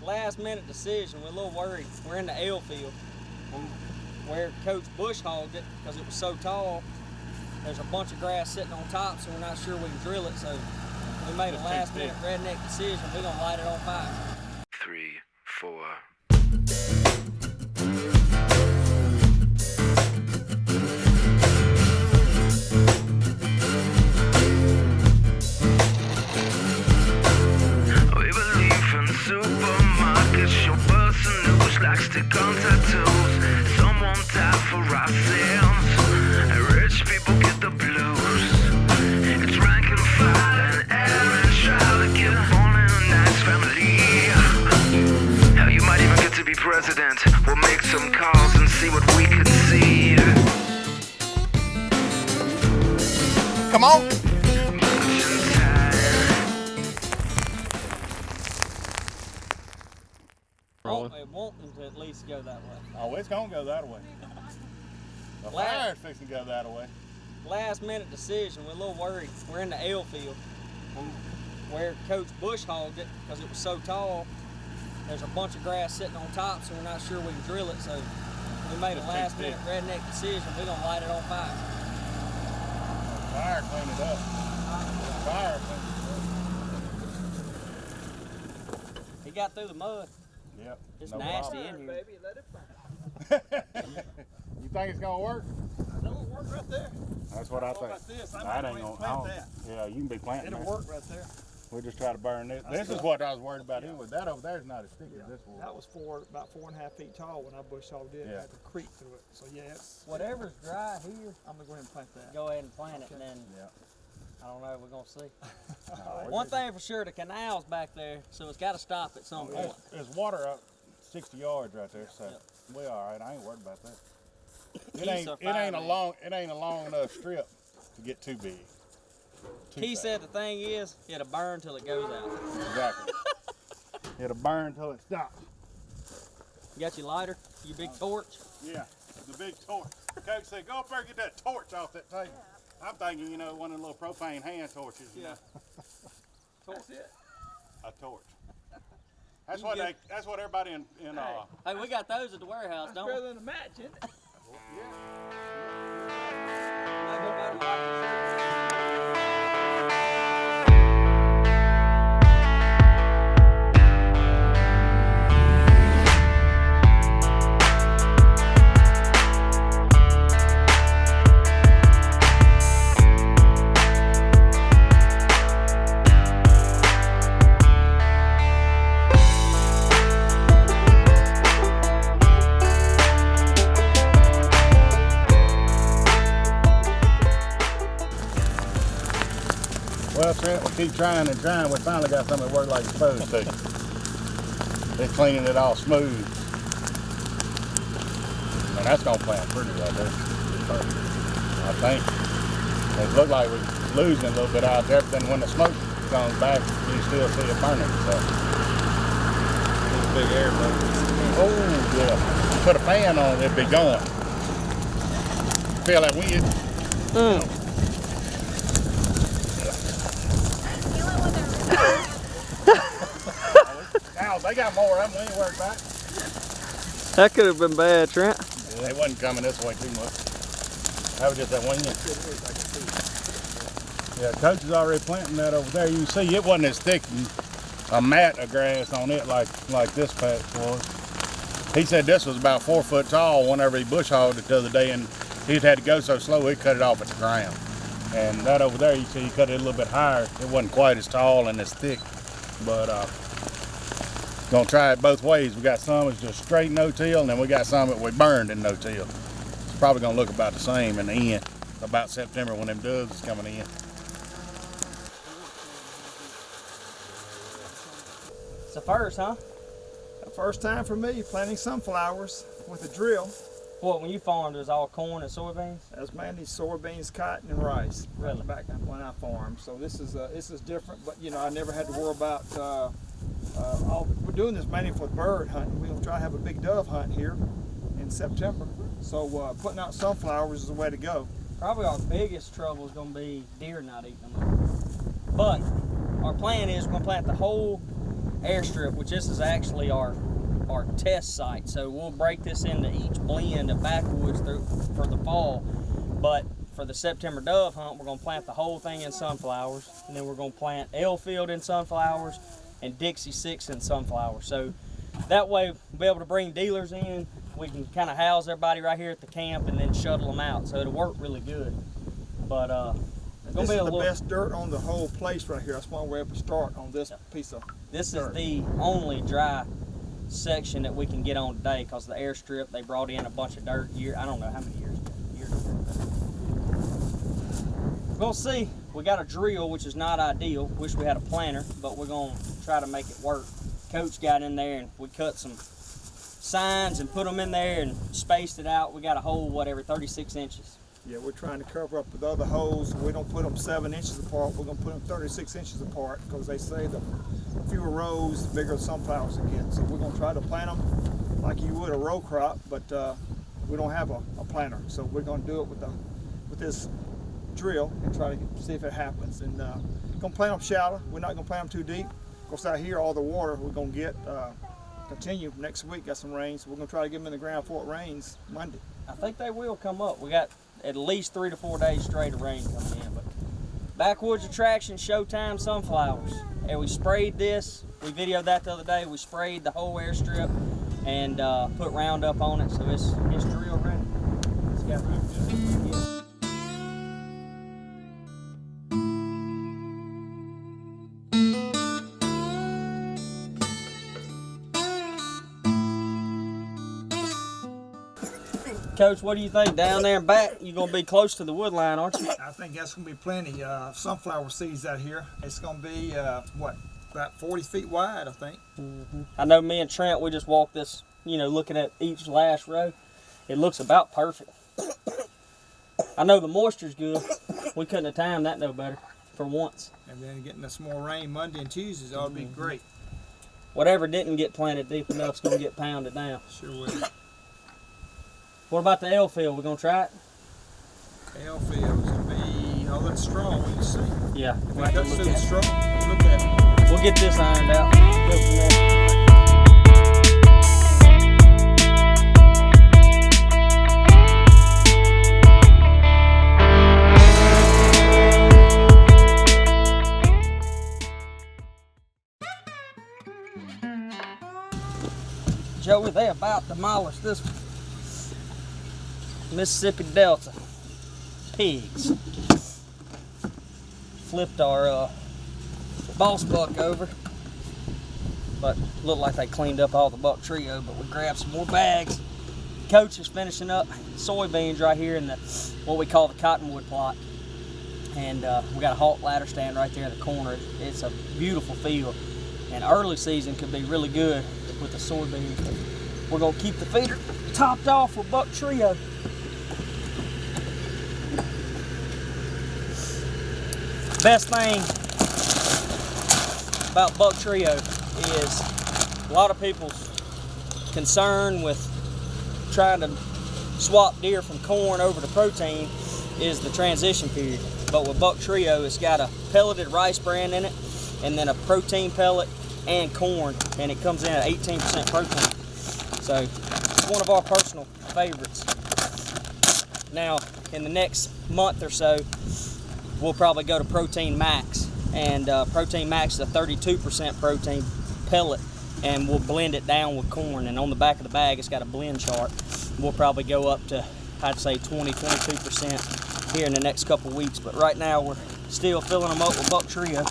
last minute decision. We're a little worried. We're in the L field where Coach Bush hogged it because it was so tall. There's a bunch of grass sitting on top, so we're not sure we can drill it. So we made a last minute redneck decision. We're gonna light it on fire. 3, 4. Supermarkets, your person who likes to gun tattoos. Someone died for our sins, and rich people get the blues. It's rank and file and air and trial to get born in a nice family. Hell, you might even get to be president. We'll make some calls and see what we can see. Come on. Wanting to at least go that way. Oh, it's gonna go that way. The fire's fixing to go that way. Last minute decision. We're a little worried. We're in the L field where Coach Bush hogged it because it was so tall. There's a bunch of grass sitting on top, so we're not sure we can drill it. So we made a last minute redneck decision. We're gonna light it on fire. Fire cleaned it up. Fire cleaned it up. He got through the mud. Yep. It's no nasty problem. in here. Baby, let it burn. You think it's gonna work? It'll work right there. That's what I What think. about this? That I ain't might gonna. plant that. Yeah, you can be planting. It'll that. work right there. We just try to burn this. This is what I was worried about anyway. That over there is not as thick as this one. That was about 4.5 feet tall when I bush hogged it. Yeah. It had a creek through it. So yeah, it's Whatever's dry here, I'm gonna go ahead and plant that. go ahead and plant it, and then Yeah. I don't know. We're gonna see. No, One thing for sure, the canal's back there, so it's got to stop at some point. There's water up 60 yards right there, so we all right. I ain't worried about that. It ain't a long enough strip to get too big. He said the thing is, it'll burn till it goes out. Exactly. It'll burn till it stops. You got your lighter? Your big torch? Yeah, the big torch. Coach said, go up there and get that torch off that table. I'm thinking, one of the little propane hand torches. That's it. A torch. That's what everybody in Hey, we got those at the warehouse, That's don't better we? than a match, isn't it? Well, Trent, we keep trying and trying. We finally got something that worked like it's supposed to. They're cleaning it all smooth. And that's going to plant pretty right there. I think. It looked like we're losing a little bit out there, but then when the smoke comes back, you still see it burning. So. Big air bubble. Oh, yeah. Put a fan on it, it'd be going. Feel that wind? Now they got more of them. We ain't worried about it. That could have been bad, Trent. Yeah, they wasn't coming this way too much. That was just that wind. Yeah, Coach is already planting that over there. You can see it wasn't as thick a mat of grass on it like this patch was. He said this was about 4 foot tall whenever he bush hogged it the other day, and he had to go so slow he cut it off at the ground. And that over there, you see he cut it a little bit higher. It wasn't quite as tall and as thick, but gonna try it both ways. We got some that's just straight no-till, and then we got some that we burned in no-till. It's probably gonna look about the same in the end, about September when them doves is coming in. It's the first, huh? The first time for me planting sunflowers with a drill. What, when you farmed, it was all corn and soybeans? That was mainly soybeans, cotton, and rice. Really? Back when I farmed. So this is different, but I never had to worry about. We're doing this mainly for bird hunting. We'll try to have a big dove hunt here in September. So putting out sunflowers is the way to go. Probably our biggest trouble is going to be deer not eating them. But our plan is we're going to plant the whole airstrip, which this is actually our test site. So we'll break this into each blend of backwoods for the fall. But for the September dove hunt, we're gonna plant the whole thing in sunflowers, and then we're gonna plant Elfield in sunflowers and Dixie 6 in sunflowers. So that way we'll be able to bring dealers in. We can kind of house everybody right here at the camp and then shuttle them out. So it'll work really good. But this is the best dirt on the whole place right here. That's why we're able to start on this piece of This dirt. is the only dry section that we can get on today because the airstrip, they brought in a bunch of dirt I don't know how many years ago. We'll see. We got a drill, which is not ideal. Wish we had a planter, but we're gonna try to make it work. Coach got in there and we cut some signs and put them in there and spaced it out. We got a hole, every 36 inches. Yeah, we're trying to cover up with other holes. We don't put them 7 inches apart. We're gonna put them 36 inches apart because they say the fewer rows, the bigger the sunflowers get. So we're gonna try to plant them like you would a row crop, but we don't have a planter. So we're gonna do it with this drill and try to see if it happens. And gonna plant them shallow. We're not gonna plant them too deep. Of course, out here, all the water we're gonna get continue next week. Got some rain, so we're gonna try to get them in the ground before it rains Monday. I think they will come up. We got at least 3 to 4 days straight of rain coming in. But Backwoods Attraction Showtime sunflowers. And we sprayed this. We videoed that the other day. We sprayed the whole airstrip and put Roundup on it, so it's drill ready. It's got Coach, what do you think down there and back? You're gonna be close to the wood line, aren't you? I think that's gonna be plenty sunflower seeds out here. It's gonna be about 40 feet wide, I think. I know me and Trent, we just walked this, looking at each last row. It looks about perfect. I know the moisture's good. We couldn't have timed that no better for once. And then getting us more rain Monday and Tuesdays ought to be great. Whatever didn't get planted deep enough is gonna get pounded down. Sure will. What about the Elfield? We gonna try it? Elfield is gonna be all that straw we can see. Yeah. If it cuts through the straw, look at it. We'll get this ironed out. Go from there. Joey, they about demolished this Mississippi Delta pigs. Flipped our boss buck over, but looked like they cleaned up all the buck trio, but we grabbed some more bags. Coach is finishing up soybeans right here in what we call the cottonwood plot. And we got a halt ladder stand right there in the corner. It's a beautiful field, and early season could be really good with the soybeans. But we're gonna keep the feeder topped off with buck trio. Best thing about buck trio is a lot of people's concern with trying to swap deer from corn over to protein is the transition period. But with buck trio, it's got a pelleted rice bran in it, and then a protein pellet and corn, and it comes in at 18% protein. So it's one of our personal favorites. Now, in the next month or so, we'll probably go to Protein Max, and Protein Max is a 32% protein pellet, and we'll blend it down with corn, and on the back of the bag it's got a blend chart. We'll probably go up to, I'd say, 20-22% here in the next couple weeks, but right now we're still filling them up with buck trio.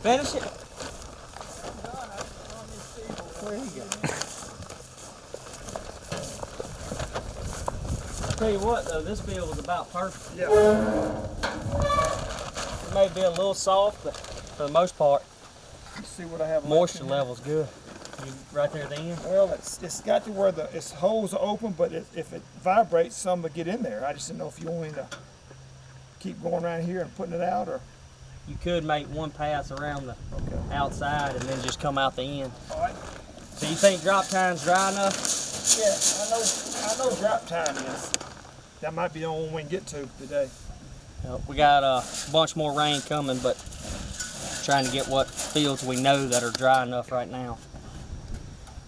Finish it. There you go. I'll tell you what though, this field was about perfect. Yeah. It may be a little soft, but for the most part, Let's see what I have. moisture level's good. Right there at the end. Well, it's got to where its holes are open, but if it vibrates, some will get in there. I just didn't know if you want me to keep going around here and putting it out, or. You could make one pass around the outside and then just come out the end. All right. So you think drop time's dry enough? I know drop time is. That might be the only one we can get to today. We got a bunch more rain coming, but trying to get what fields we know that are dry enough right now.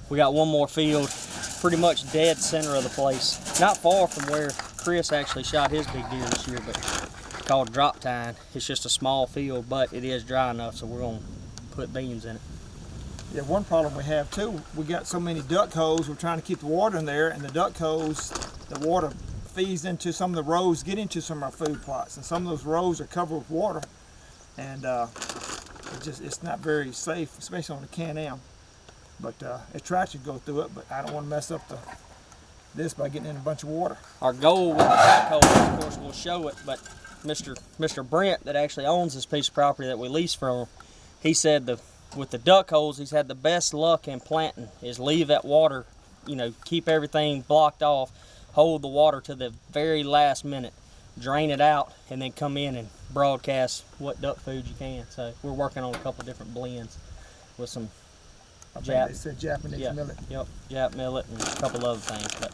We got one more field, pretty much dead center of the place. Not far from where Chris actually shot his big deer this year, but called Drop Time. It's just a small field, but it is dry enough, so we're gonna put beans in it. Yeah, one problem we have too, we got so many duck holes, we're trying to keep the water in there, and the duck holes, the water feeds into some of the rows, get into some of our food plots, and some of those rows are covered with water, and it's not very safe, especially on the Can-Am. But a tractor go through it, but I don't want to mess up this by getting in a bunch of water. Our goal with the duck holes, of course, we'll show it, but Mr. Brent that actually owns this piece of property that we lease from, he said with the duck holes, he's had the best luck in planting is leave that water, keep everything blocked off, hold the water to the very last minute, drain it out, and then come in and broadcast what duck food you can. So we're working on a couple different blends with some they said Japanese millet. Yep, Jap millet and a couple other things. But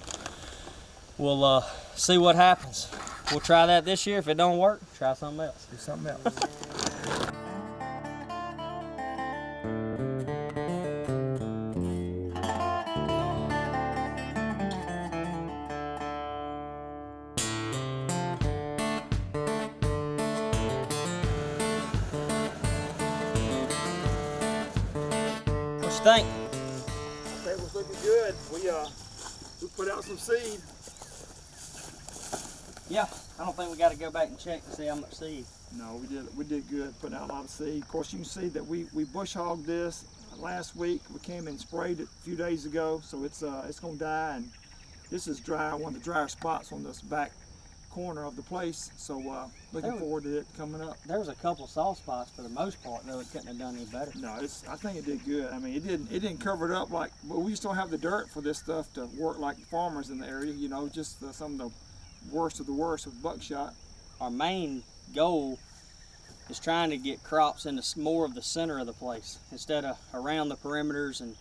we'll see what happens. We'll try that this year. If it don't work, try something else. Do something else. What you think? That was looking good. We put out some seed. Yeah, I don't think we got to go back and check to see how much seed. No, we did good putting out a lot of seed. Of course, you can see that we bush hogged this last week. We came and sprayed it a few days ago, so it's gonna die. And this is dry, one of the drier spots on this back corner of the place. So looking forward to it coming up. There was a couple soft spots for the most part, though it couldn't have done any better. No, I think it did good. I mean, it didn't cover it up like, but we just don't have the dirt for this stuff to work like farmers in the area. Just some of the worst of the worst of buckshot. Our main goal is trying to get crops into more of the center of the place instead of around the perimeters, and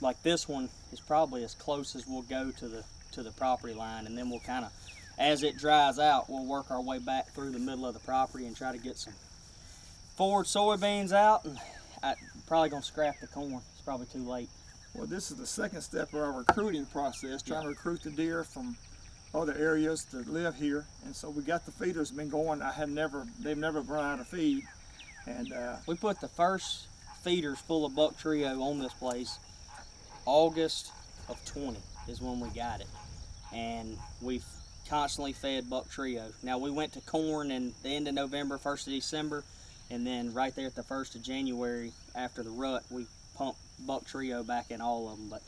like this one is probably as close as we'll go to the property line, and then we'll kind of, as it dries out, we'll work our way back through the middle of the property and try to get some forward soybeans out, and I'm probably gonna scrap the corn. It's probably too late. Well, this is the second step of our recruiting process, trying to recruit the deer from other areas to live here. And so we got the feeders been going. They've never run out of feed. And we put the first feeders full of buck trio on this place August of 20 is when we got it. And we've constantly fed buck trio. Now we went to corn in the end of November, 1st of December, and then right there at the 1st of January after the rut, we pumped buck trio back in all of them. But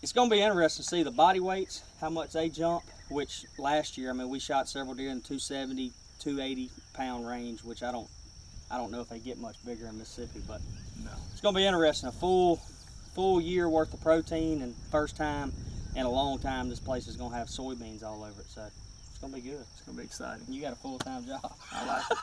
it's going to be interesting to see the body weights, how much they jump, which last year, I mean, we shot several deer in the 270, 280 pound range, which I don't know if they get much bigger in Mississippi, but no. It's going to be interesting. A full year worth of protein, and first time in a long time this place is going to have soybeans all over it, so it's going to be good. It's going to be exciting. You got a full-time job. I like it.